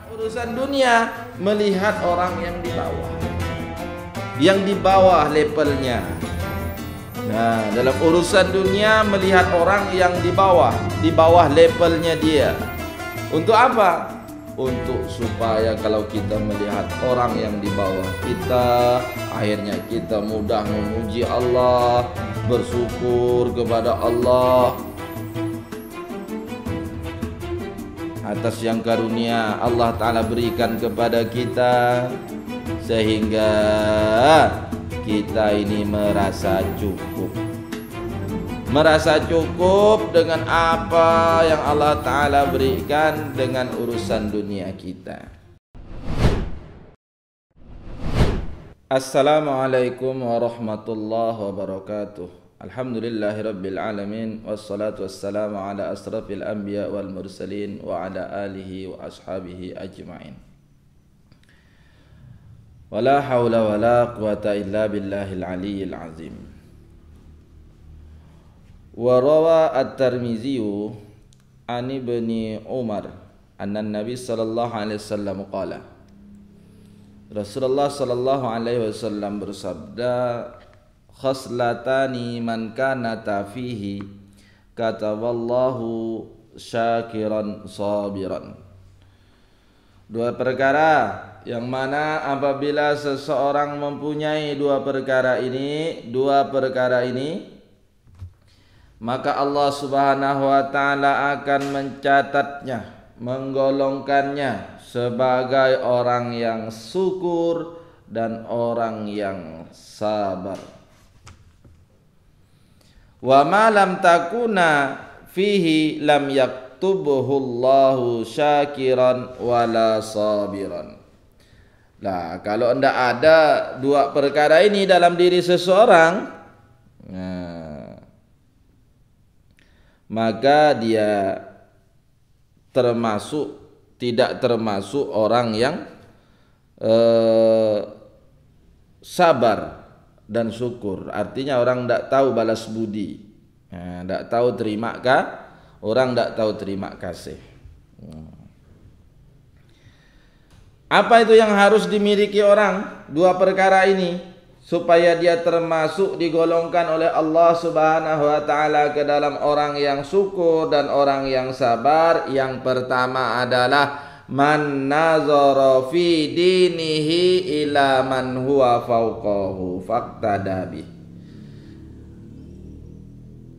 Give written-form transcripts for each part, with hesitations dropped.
Urusan dunia melihat orang yang di bawah levelnya. Nah, dalam urusan dunia melihat orang yang di bawah levelnya dia. Untuk apa? Untuk supaya kalau kita melihat orang yang di bawah kita, akhirnya kita mudah memuji Allah, bersyukur kepada Allah atas yang karunia Allah Ta'ala berikan kepada kita, sehingga kita ini merasa cukup dengan apa yang Allah Ta'ala berikan dengan urusan dunia kita. Assalamualaikum warahmatullahi wabarakatuh. Alhamdulillahirabbil alamin, wassalatu wassalamu ala asrafil anbiya wal mursalin wa ala alihi wa ashabihi ajma'in. Wala hawla wala quwata illa billahil aliyyil azim. Wa rawa at-Tirmidzi an Ibni Umar anna Nabi sallallahu alaihi wasallam qala, Rasulullah sallallahu alaihi wasallam bersabda, khaslatani man kana fihi kataballahu syakiran sabiran. Dua perkara yang mana apabila seseorang mempunyai dua perkara ini, maka Allah Subhanahu wa taala akan mencatatnya, menggolongkannya sebagai orang yang syukur dan orang yang sabar. Wa ma lam takuna fihi lam yaktubuhu Allahu syakiran wala sabiran. Nah, kalau tidak ada dua perkara ini dalam diri seseorang, maka dia tidak termasuk orang yang sabar dan syukur. Artinya orang tidak tahu balas budi, tidak tahu orang tidak tahu terima kasih. Apa itu yang harus dimiliki orang? Dua perkara ini supaya dia termasuk digolongkan oleh Allah Subhanahu wa taala ke dalam orang yang syukur dan orang yang sabar. Yang pertama adalah man nazara fi dinihi ila man huwa fawqahu faqtadabi.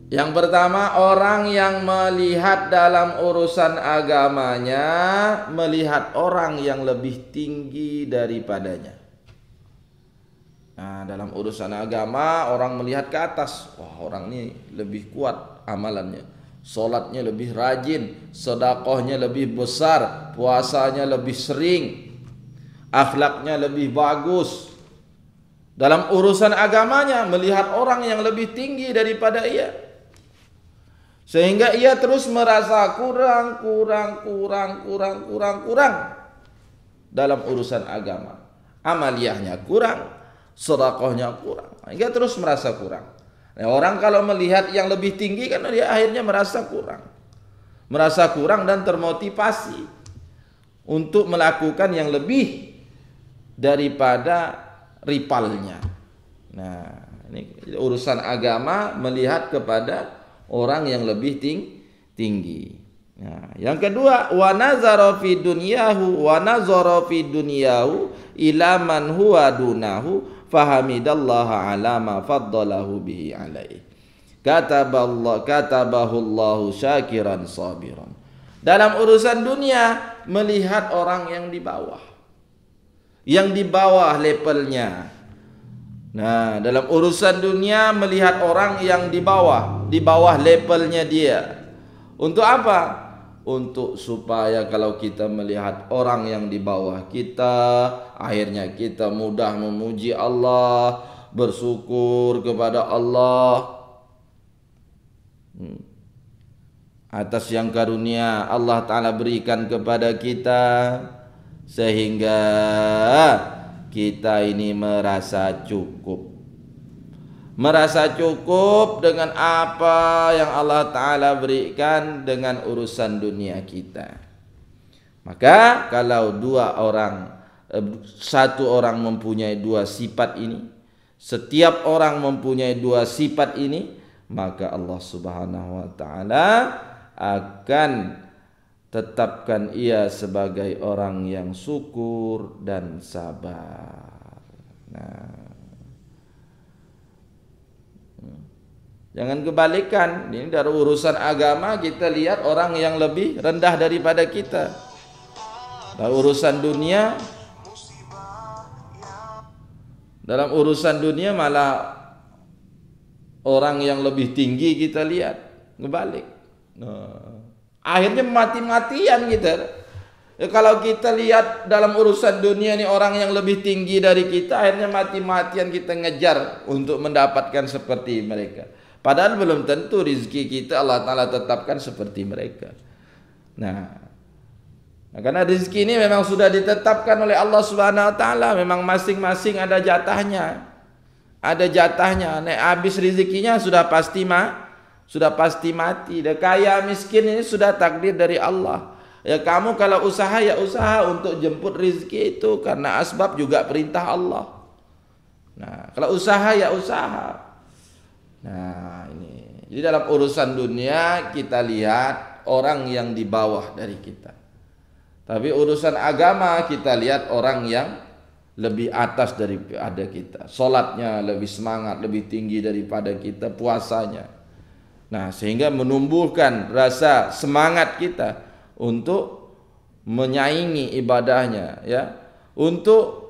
Yang pertama, orang yang melihat dalam urusan agamanya, melihat orang yang lebih tinggi daripadanya. Nah, dalam urusan agama orang melihat ke atas, wah orang ini lebih kuat amalannya, sholatnya lebih rajin, sedekahnya lebih besar, puasanya lebih sering, akhlaknya lebih bagus. Dalam urusan agamanya melihat orang yang lebih tinggi daripada ia, sehingga ia terus merasa kurang dalam urusan agama. Amaliyahnya kurang, sedekahnya kurang, hingga terus merasa kurang. Nah, orang kalau melihat yang lebih tinggi kan dia akhirnya merasa kurang dan termotivasi untuk melakukan yang lebih daripada rivalnya. Nah, ini urusan agama melihat kepada orang yang lebih tinggi. Nah, yang kedua, wa nazara fi dunyahu ila man huwa dunahu fahamidallaha ala ma faddalahu bihi alaihi. Katabahu Allahu syakiran sabiran. Dalam urusan dunia melihat orang yang di bawah levelnya. Nah, dalam urusan dunia melihat orang yang di bawah levelnya dia. Untuk apa? Untuk supaya kalau kita melihat orang yang di bawah kita, akhirnya kita mudah memuji Allah, bersyukur kepada Allah atas yang karunia Allah Ta'ala berikan kepada kita, sehingga kita ini merasa cukup dengan apa yang Allah Ta'ala berikan dengan urusan dunia kita. Maka kalau satu orang mempunyai dua sifat ini, setiap orang mempunyai dua sifat ini, maka Allah Subhanahu wa taala akan tetapkan ia sebagai orang yang syukur dan sabar. Nah, jangan kebalikan. Ini dari urusan agama kita lihat orang yang lebih rendah daripada kita. Dalam urusan dunia malah orang yang lebih tinggi kita lihat, kebalik. Akhirnya mati-matian kita. Kalau kita lihat dalam urusan dunia ini orang yang lebih tinggi dari kita, akhirnya mati-matian kita ngejar untuk mendapatkan seperti mereka. Padahal belum tentu rizki kita Allah Ta'ala tetapkan seperti mereka. Nah, karena rezeki ini memang sudah ditetapkan oleh Allah Subhanahu wa taala, memang masing-masing ada jatahnya. Ada jatahnya. Nek habis rezekinya sudah pasti mati. Dan kaya miskin ini sudah takdir dari Allah. Ya kamu kalau usaha ya usaha untuk jemput rezeki itu karena asbab juga perintah Allah. Nah, kalau usaha ya usaha. Nah, ini. Jadi dalam urusan dunia kita lihat orang yang di bawah dari kita. Tapi urusan agama kita lihat orang yang lebih atas daripada kita. Salatnya lebih semangat, lebih tinggi daripada kita, puasanya. Nah, sehingga menumbuhkan rasa semangat kita untuk menyaingi ibadahnya, ya. Untuk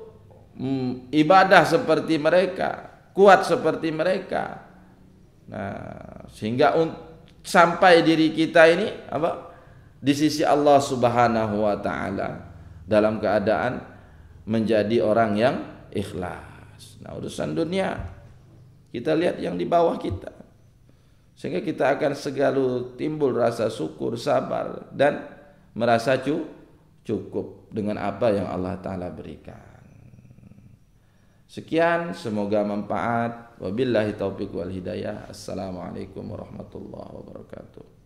ibadah seperti mereka, kuat seperti mereka. Nah, sehingga sampai diri kita ini di sisi Allah Subhanahu wa taala dalam keadaan menjadi orang yang ikhlas. Nah, urusan dunia kita lihat yang di bawah kita. Sehingga kita akan segala timbul rasa syukur, sabar dan merasa cukup dengan apa yang Allah Ta'ala berikan. Sekian, semoga manfaat. Wabillahi taufiq wal hidayah. Assalamualaikum warahmatullahi wabarakatuh.